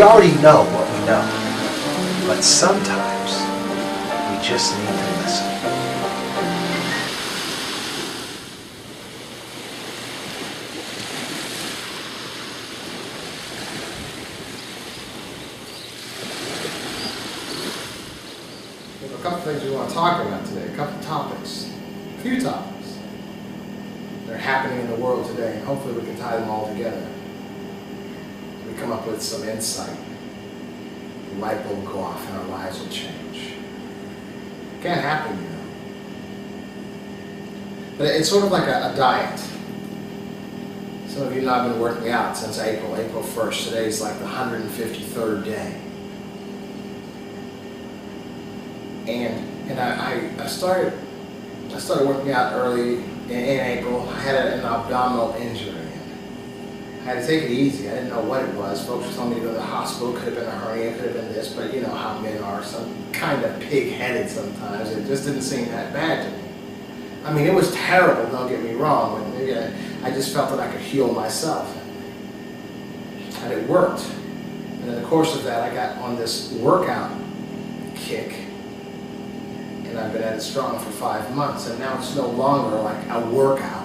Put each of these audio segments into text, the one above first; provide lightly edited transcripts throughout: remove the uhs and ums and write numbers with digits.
already know what we know, but sometimes we just need to listen. There's a couple things we want to talk about today, a couple topics, a few topics that are happening in the world today, and hopefully we can tie them all together. We come up with some insight. The light bulb will go off and our lives will change. It can't happen, you know. But it's sort of like a diet. Some of you know I've been working out since April 1st. Today's like the 153rd day. And I started working out early in April. I had an abdominal injury. I had to take it easy. I didn't know what it was. Folks were telling me to go to the hospital. Could have been a hernia, could have been this, but you know how men are, some kind of pig-headed sometimes. It just didn't seem that bad to me. I mean, it was terrible, don't get me wrong, but maybe I just felt that I could heal myself. And it worked. And in the course of that, I got on this workout kick. And I've been at it strong for 5 months. And now it's no longer like a workout.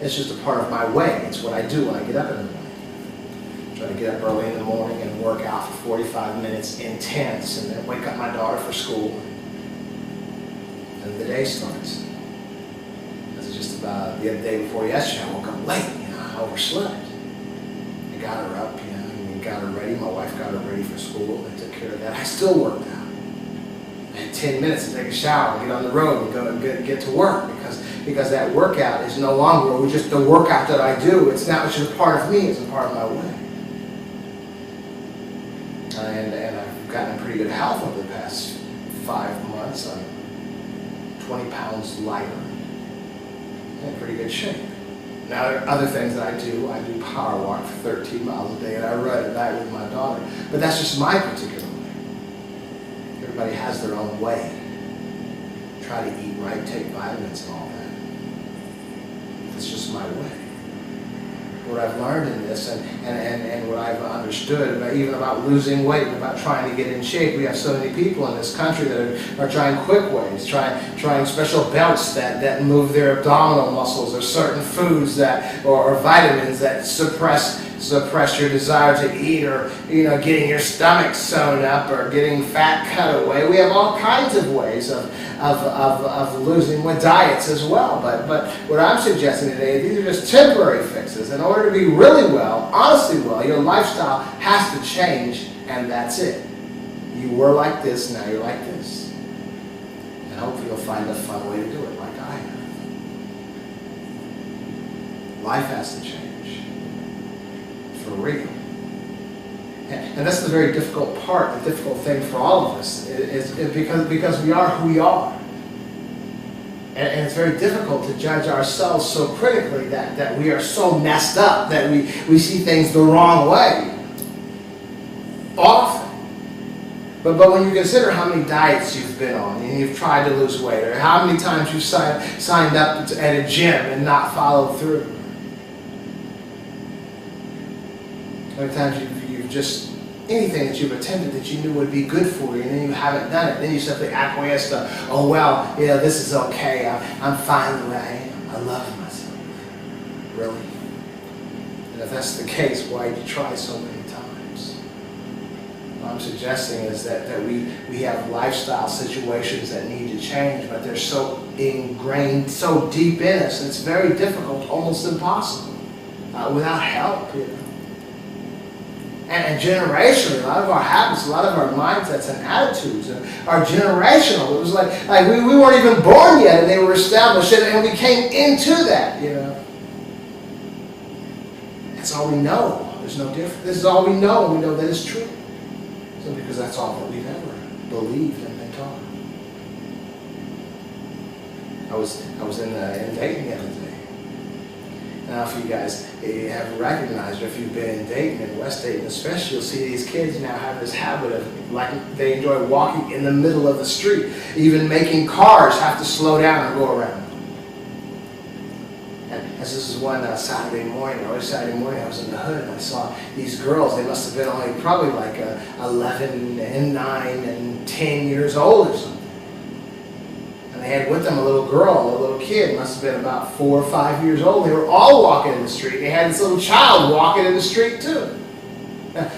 It's just a part of my way. It's what I do when I get up in the morning. Try to get up early in the morning and work out for 45 minutes intense, and then wake up my daughter for school. And the day starts. This is just about the other day before yesterday. I woke up late, you know, I overslept. I got her up, you know, and we got her ready. My wife got her ready for school. I took care of that. I still worked out. I had 10 minutes to take a shower, get on the road, and go and get to work because that workout is no longer just the workout that I do. It's not just a part of me, it's a part of my way. And I've gotten pretty good health over the past 5 months. I'm 20 pounds lighter, in pretty good shape. Now there are other things that I do. I do power walk for 13 miles a day, and I run at night with my daughter. But that's just my particular way. Everybody has their own way. Try to eat right, take vitamins and all that. It's just my way. What I've learned in this and what I've understood about, even about losing weight, about trying to get in shape. We have so many people in this country that are trying quick ways, trying special belts that move their abdominal muscles, or certain foods or vitamins that suppress your desire to eat, or you know, getting your stomach sewn up, or getting fat cut away. We have all kinds of ways of losing with diets as well. But what I'm suggesting today, these are just temporary fixes. In order to be really well, honestly well, your lifestyle has to change, and that's it. You were like this, now you're like this. And hopefully you'll find a fun way to do it, like I have. Life has to change. For real. And that's the very difficult part, the difficult thing for all of us, is because we are who we are. And it's very difficult to judge ourselves so critically that we are so messed up that we see things the wrong way. Often. But when you consider how many diets you've been on and you've tried to lose weight, or how many times you've signed up at a gym and not followed through. How many times you've just, anything that you've attempted that you knew would be good for you, and then you haven't done it. Then you simply acquiesce to, oh well, you know, this is okay. I'm fine the way I am. I love myself. Really? And if that's the case, why did you try so many times? What I'm suggesting is that we have lifestyle situations that need to change, but they're so ingrained, so deep in us, and it's very difficult, almost impossible, without help, you know. And generationally, a lot of our habits, a lot of our mindsets and attitudes are generational. It was like we weren't even born yet, and they were established, and we came into that, you know. That's all we know. There's no difference. This is all we know, and we know that it's true. So because that's all that we've ever believed and been taught. I was in Dayton the other day. Now, if you guys have recognized, or if you've been in Dayton, in West Dayton especially, you'll see these kids now have this habit of, like, they enjoy walking in the middle of the street, even making cars have to slow down and go around. And this is one Saturday morning, early Saturday morning, I was in the hood and I saw these girls. They must have been only probably like 11 and 9 and 10 years old or something. And they had with them a little girl, a little kid, must have been about 4 or 5 years old. They were all walking in the street. They had this little child walking in the street too.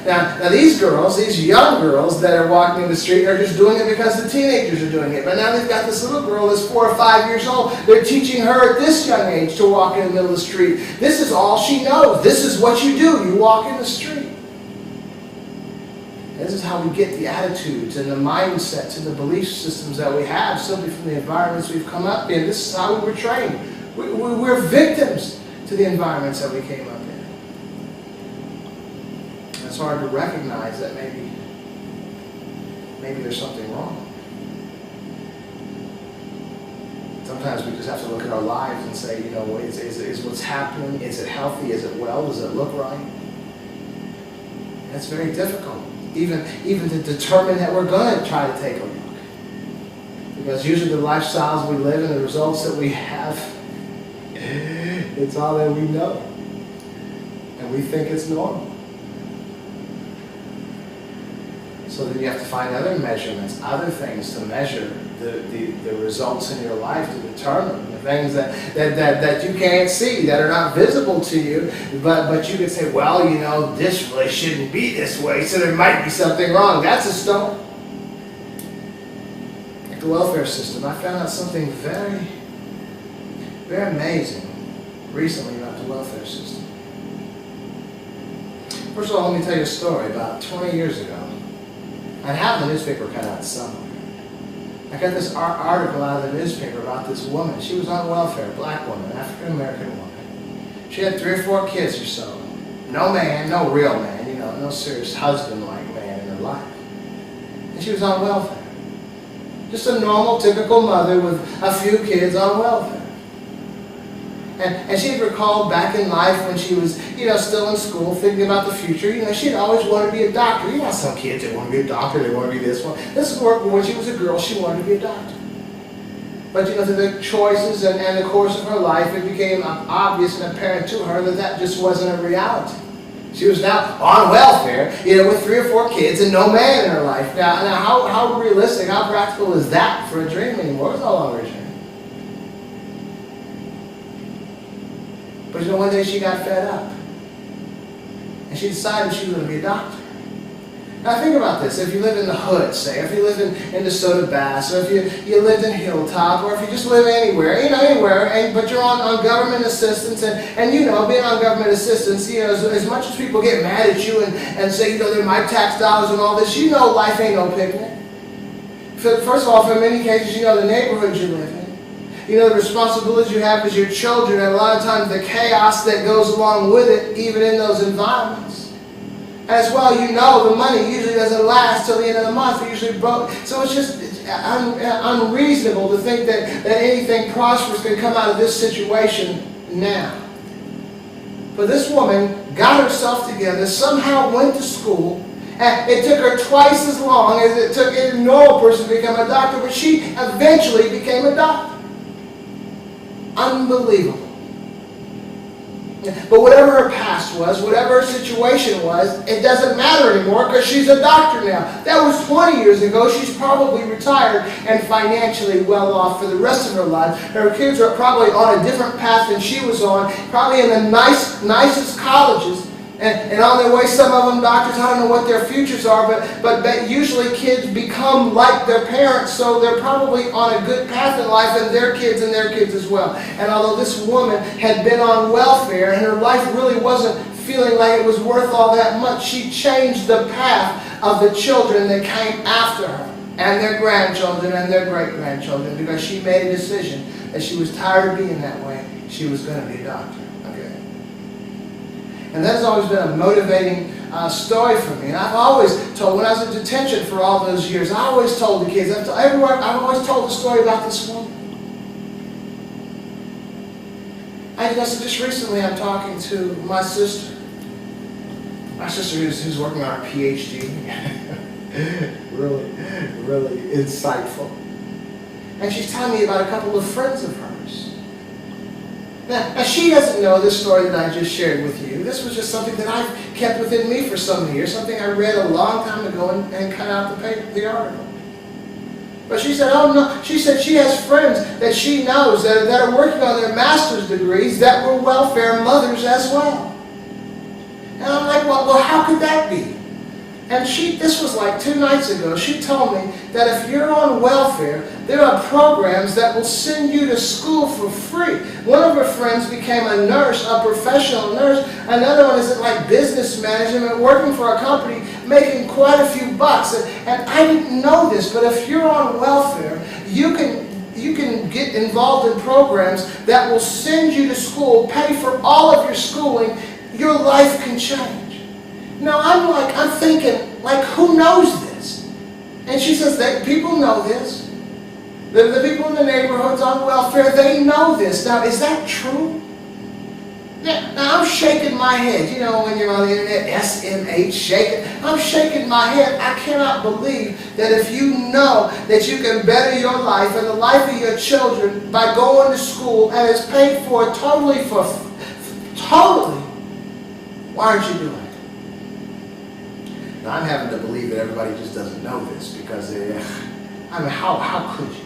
Now these girls, these young girls that are walking in the street are just doing it because the teenagers are doing it. But now they've got this little girl that's 4 or 5 years old. They're teaching her at this young age to walk in the middle of the street. This is all she knows. This is what you do. You walk in the street. This is how we get the attitudes and the mindsets and the belief systems that we have simply from the environments we've come up in. This is how we were trained. We're victims to the environments that we came up in. It's hard to recognize that maybe there's something wrong. Sometimes we just have to look at our lives and say, is what's happening, is it healthy, is it well, does it look right? And it's very difficult, even to determine that we're going to try to take a look. Because usually the lifestyles we live and the results that we have, it's all that we know. And we think it's normal. So then you have to find other measurements, other things to measure the results in your life, to determine the things that you can't see, that are not visible to you, but you can say, well, this really shouldn't be this way, so there might be something wrong. That's a stone. Like the welfare system, I found out something very, very amazing recently about the welfare system. First of all, let me tell you a story. About 20 years ago, I have the newspaper cut out somewhere. I got this article out of the newspaper about this woman. She was on welfare, a black woman, African-American woman. She had 3 or 4 kids or so. No man, no real man, no serious husband-like man in her life. And she was on welfare. Just a normal, typical mother with a few kids on welfare. And she recalled back in life when she was, still in school, thinking about the future. She'd always wanted to be a doctor. Some kids, they want to be a doctor, they want to be this one. This is where, when she was a girl, she wanted to be a doctor. But, through the choices and the course of her life, it became obvious and apparent to her that just wasn't a reality. She was now on welfare, with 3 or 4 kids and no man in her life. Now how realistic, how practical is that for a dream anymore? It's no longer a dream. But one day she got fed up. And she decided she was going to be a doctor. Now think about this. If you live in the hood, say, if you live in DeSoto Bass, or if you lived in Hilltop, or if you just live anywhere, anywhere, but you're on government assistance, and being on government assistance, as much as people get mad at you and say, they're my tax dollars and all this, life ain't no picnic. First of all, for many cases, the neighborhood you live in. The responsibilities you have as your children, and a lot of times the chaos that goes along with it, even in those environments. As well, the money usually doesn't last till the end of the month. It usually broke. So it's just unreasonable to think that anything prosperous can come out of this situation now. But this woman got herself together, somehow went to school. And it took her twice as long as it took a normal person to become a doctor, but she eventually became a doctor. Unbelievable. But whatever her past was, whatever her situation was, it doesn't matter anymore because she's a doctor now. That was 20 years ago. She's probably retired and financially well off for the rest of her life. Her kids are probably on a different path than she was on, probably in the nicest colleges. And on their way, some of them doctors, I don't know what their futures are, but usually kids become like their parents, so they're probably on a good path in life, and their kids as well. And although this woman had been on welfare and her life really wasn't feeling like it was worth all that much, she changed the path of the children that came after her, and their grandchildren and their great-grandchildren, because she made a decision that she was tired of being that way. She was going to be a doctor. And that has always been a motivating story for me. And I've always told, when I was in detention for all those years, I always told the kids, I've always told the story about this woman. So just recently I'm talking to my sister. My sister who's working on her PhD. really insightful. And she's telling me about a couple of friends of hers Now, she doesn't know this story that I just shared with you. This was just something that I've kept within me for so many years, something I read a long time ago and cut out the article. But she said, oh no, she said she has friends that she knows that are working on their master's degrees that were welfare mothers as well. And I'm like, well, how could that be? And this was like 2 nights ago, she told me that if you're on welfare, there are programs that will send you to school for free. One of her friends became a nurse, a professional nurse. Another one is like business management, working for a company, making quite a few bucks. And I didn't know this, but if you're on welfare, you can get involved in programs that will send you to school, pay for all of your schooling. Your life can change. Now I'm thinking, like, who knows this? And she says that people know this. The people in the neighborhoods on welfare, they know this. Now, is that true? Yeah, now I'm shaking my head. You know, when you're on the internet, SMH, shaking. I'm shaking my head. I cannot believe that if you know that you can better your life and the life of your children by going to school and it's paid for totally, why aren't you doing it? Now, I'm having to believe that everybody just doesn't know this because, how could you?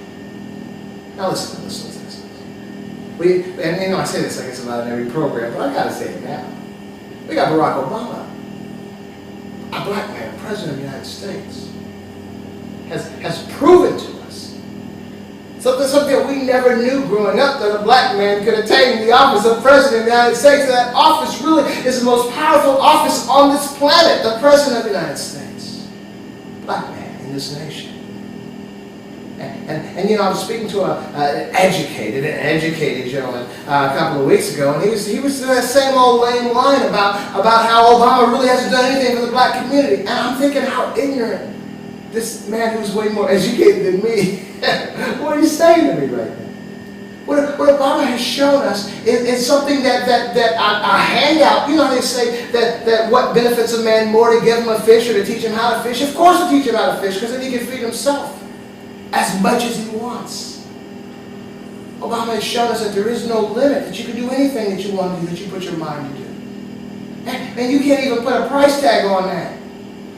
Now listen. I say this, I guess, about in every program, but I got to say it now. We got Barack Obama, a black man, President of the United States, has proven to us something that we never knew growing up, that a black man could attain the office of President of the United States. That office really is the most powerful office on this planet, the President of the United States. Black man in this nation. And I was speaking to an educated gentleman a couple of weeks ago, and he was doing that same old lame line about how Obama really hasn't done anything for the black community. And I'm thinking how ignorant this man who's way more educated than me, what are you saying to me right now? What Obama has shown us is something that a handout. You know how they say that what benefits a man more, to give him a fish or to teach him how to fish? Of course to teach him how to fish, because then he can feed himself as much as he wants. Obama has shown us that there is no limit, that you can do anything that you want to do, that you put your mind to do. And you can't even put a price tag on that.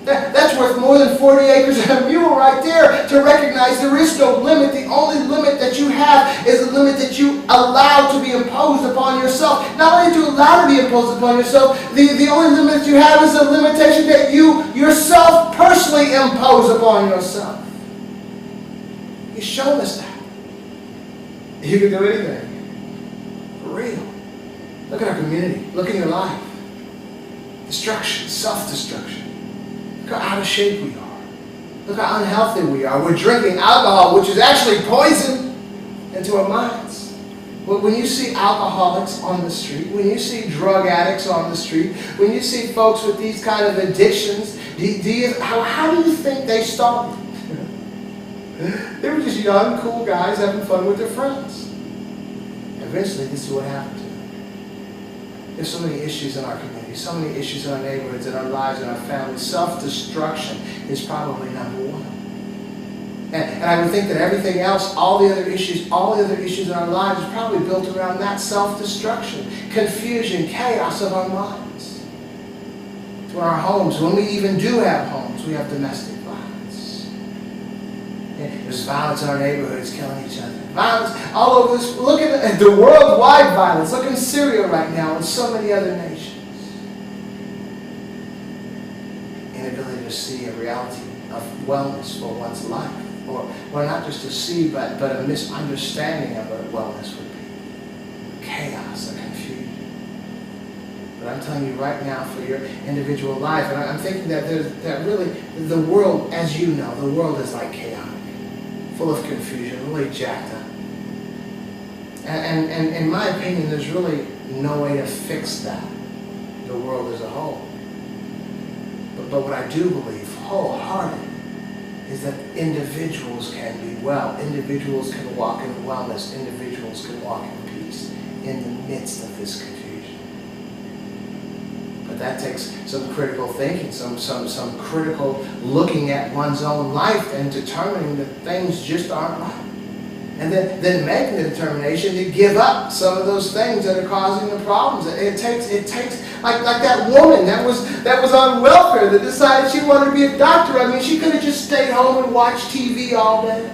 That's worth more than 40 acres and a mule right there, to recognize there is no limit. The only limit that you have is the limit that you allow to be imposed upon yourself. Not only do you allow to be imposed upon yourself, the only limit that you have is the limitation that you yourself personally impose upon yourself. He's shown us that. You can do anything. For real. Look at our community. Look at your life. Destruction, self-destruction. Look how out of shape we are. Look how unhealthy we are. We're drinking alcohol, which is actually poison into our minds. But when you see alcoholics on the street, when you see drug addicts on the street, when you see folks with these kind of addictions, how do you think they started? They were just young, cool guys having fun with their friends. Eventually, this is what happened to them. There's so many issues in our community, so many issues in our neighborhoods, in our lives, in our families. Self-destruction is probably number one. And I would think that everything else, all the other issues in our lives is probably built around that self-destruction, confusion, chaos of our minds. To our homes, when we even do have homes, we have domestic violence. There's violence in our neighborhoods, killing each other. Violence all over this. Look at the worldwide violence. Look in Syria right now and so many other nations. Inability to see a reality of wellness for one's life. Or not just to see, but a misunderstanding of what wellness would be. Chaos and confusion. But I'm telling you right now, for your individual life, and I'm thinking that really, the world, as you know, the world is like chaotic. Full of confusion, really jacked up. And in my opinion, there's really no way to fix that, the world as a whole. But what I do believe, wholeheartedly, is that individuals can be well. Individuals can walk in wellness. Individuals can walk in peace in the midst of this confusion. But that takes some critical thinking, some critical looking at one's own life and determining that things just aren't right. and then making the determination to give up some of those things that are causing the problems. It takes like that woman that was on welfare that decided she wanted to be a doctor. I mean, she could have just stayed home and watched TV all day.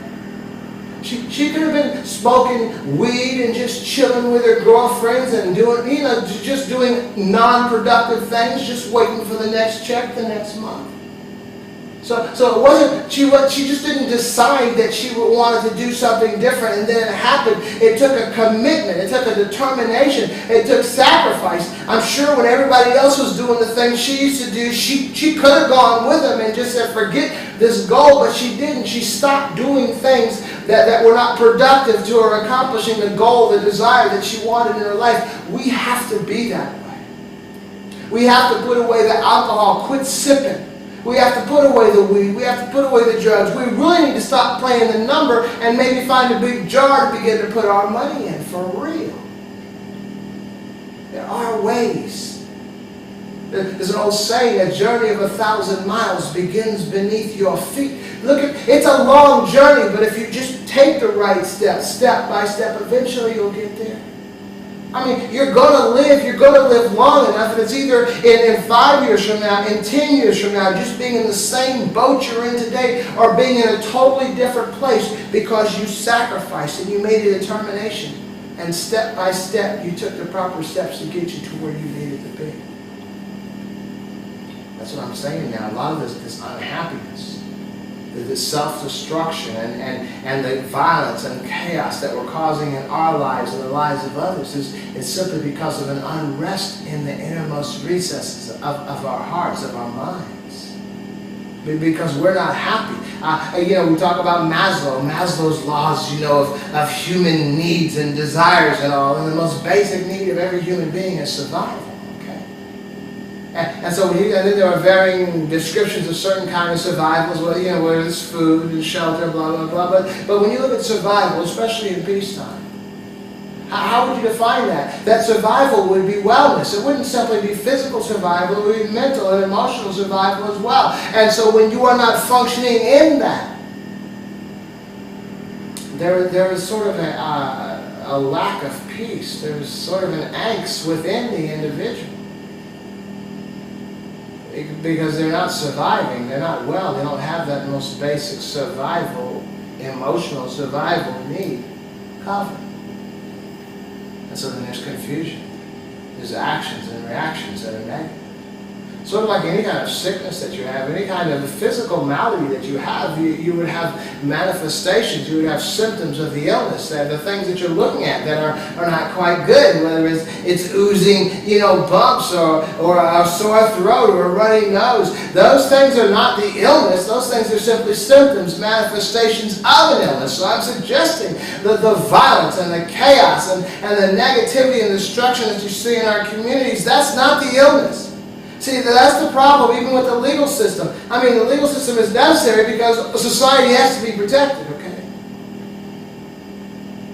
She could have been smoking weed and just chilling with her girlfriends and doing, just doing non-productive things, just waiting for the next check the next month. So it wasn't, she just didn't decide that she wanted to do something different and then it happened. It took a commitment, it took a determination, it took sacrifice. I'm sure when everybody else was doing the things she used to do, she could have gone with them and just said, forget this goal, but she didn't. She stopped doing things that were not productive to her accomplishing the goal, the desire that she wanted in her life. We have to be that way. We have to put away the alcohol, quit sipping. We have to put away the weed. We have to put away the drugs. We really need to stop playing the number and maybe find a big jar to begin to put our money in for real. There are ways. There's an old saying, a journey of 1,000 miles begins beneath your feet. Look, it's a long journey, but if you just take the right steps, step by step, eventually you'll get there. I mean, you're going to live long enough, and it's either in 5 years from now, in 10 years from now, just being in the same boat you're in today, or being in a totally different place because you sacrificed and you made a determination. And step by step, you took the proper steps to get you to where you needed to be. That's what I'm saying now. A lot of this unhappiness, this self-destruction and the violence and chaos that we're causing in our lives and the lives of others is simply because of an unrest in the innermost recesses of our hearts, of our minds. Because we're not happy. We talk about Maslow's laws, of human needs and desires and all. And the most basic need of every human being is survival. And so, and then there are varying descriptions of certain kind of survivals, where it's food and shelter, blah, blah, blah. But when you look at survival, especially in peacetime, how would you define that? That survival would be wellness. It wouldn't simply be physical survival, it would be mental and emotional survival as well. And so when you are not functioning in that, there is sort of a lack of peace. There's sort of an angst within the individual. Because they're not surviving, they're not well, they don't have that most basic survival, emotional survival need covered. And so then there's confusion. There's actions and reactions that are negative. Sort of like any kind of sickness that you have, any kind of physical malady that you have, you would have manifestations, you would have symptoms of the illness, that the things that you're looking at that are not quite good, whether it's oozing, bumps or a sore throat or a runny nose. Those things are not the illness, those things are simply symptoms, manifestations of an illness. So I'm suggesting that the violence and the chaos and the negativity and destruction that you see in our communities, that's not the illness. See, that's the problem even with the legal system. I mean, the legal system is necessary because society has to be protected, okay?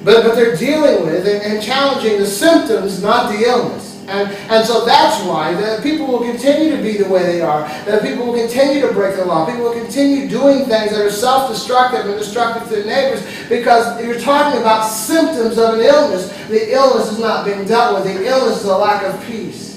But they're dealing with and challenging the symptoms, not the illness. And so that's why the people will continue to be the way they are. That people will continue to break the law. People will continue doing things that are self-destructive and destructive to their neighbors because you're talking about symptoms of an illness. The illness is not being dealt with. The illness is a lack of peace.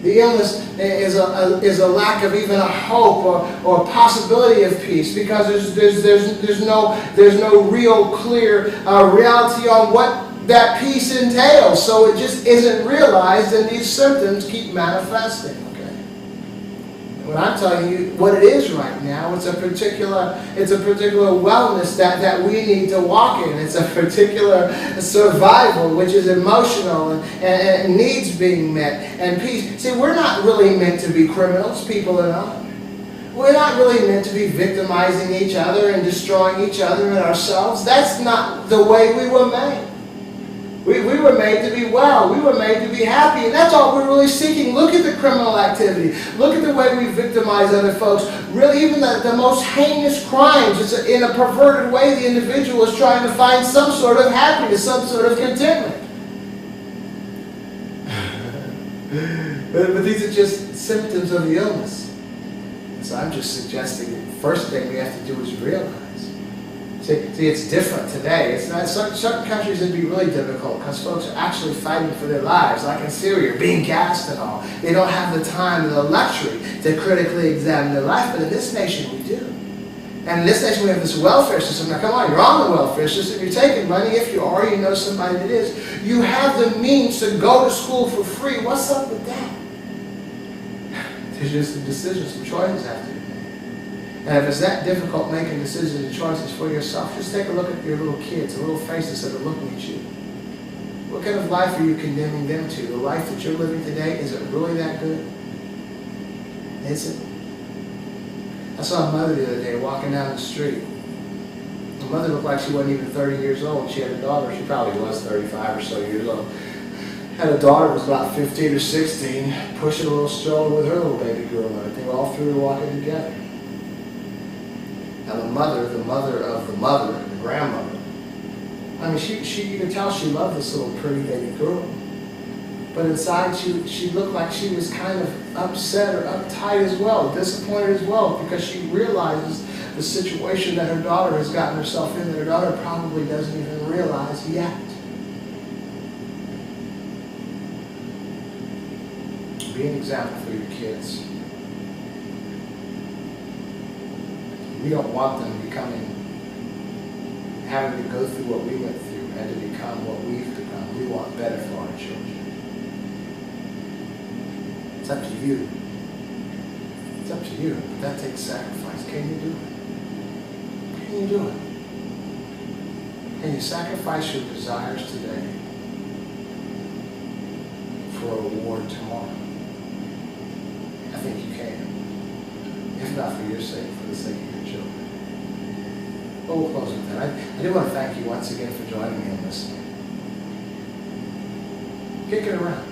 The illness is a lack of even a hope or possibility of peace because there's no real clear reality on what that peace entails. So it just isn't realized, and these symptoms keep manifesting. Okay, when I'm telling you what it is right now, it's a particular wellness that we need to walk in. It's a particular survival, which is emotional and needs being met, and peace. See, we're not really meant to be criminals, people are not. We're not really meant to be victimizing each other and destroying each other and ourselves. That's not the way we were made. We were made to be well. We were made to be happy. And that's all we're really seeking. Look at the criminal activity. Look at the way we victimize other folks. Really, even the most heinous crimes. It's in a perverted way, the individual is trying to find some sort of happiness, some sort of contentment. But these are just symptoms of the illness. So I'm just suggesting the first thing we have to do is realize. See, it's different today. It's not, certain countries it'd be really difficult because folks are actually fighting for their lives, like in Syria, being gassed and all. They don't have the time and the luxury to critically examine their life, but in this nation we do. And in this nation we have this welfare system. Now come on, you're on the welfare system, you're taking money. If you are, you know somebody that is. You have the means to go to school for free. What's up with that? There's just some decisions, some choices have to be made. And if it's that difficult making decisions and choices for yourself, just take a look at your little kids, the little faces that are looking at you. What kind of life are you condemning them to? The life that you're living today, is it really that good? Is it? I saw a mother the other day walking down the street. The mother looked like she wasn't even 30 years old. She had a daughter. She probably was 35 or so years old. Had a daughter who was about 15 or 16, pushing a little stroller with her little baby girl on it. They were all three walking together. Now the mother of the mother, the grandmother, I mean, you could tell she loved this little pretty baby girl. But inside she looked like she was kind of upset or uptight as well, disappointed as well, because she realizes the situation that her daughter has gotten herself in, that her daughter probably doesn't even realize yet. Be an example for your kids. We don't want them having to go through what we went through and to become what we've become. We want better for our children. It's up to you. It's up to you. But that takes sacrifice. Can you do it? Can you do it? Can you sacrifice your desires today for a reward tomorrow? I think you can. If not for your sake, for the sake of your children. Well, we'll close with that. I do want to thank you once again for joining me in this. Kick it around.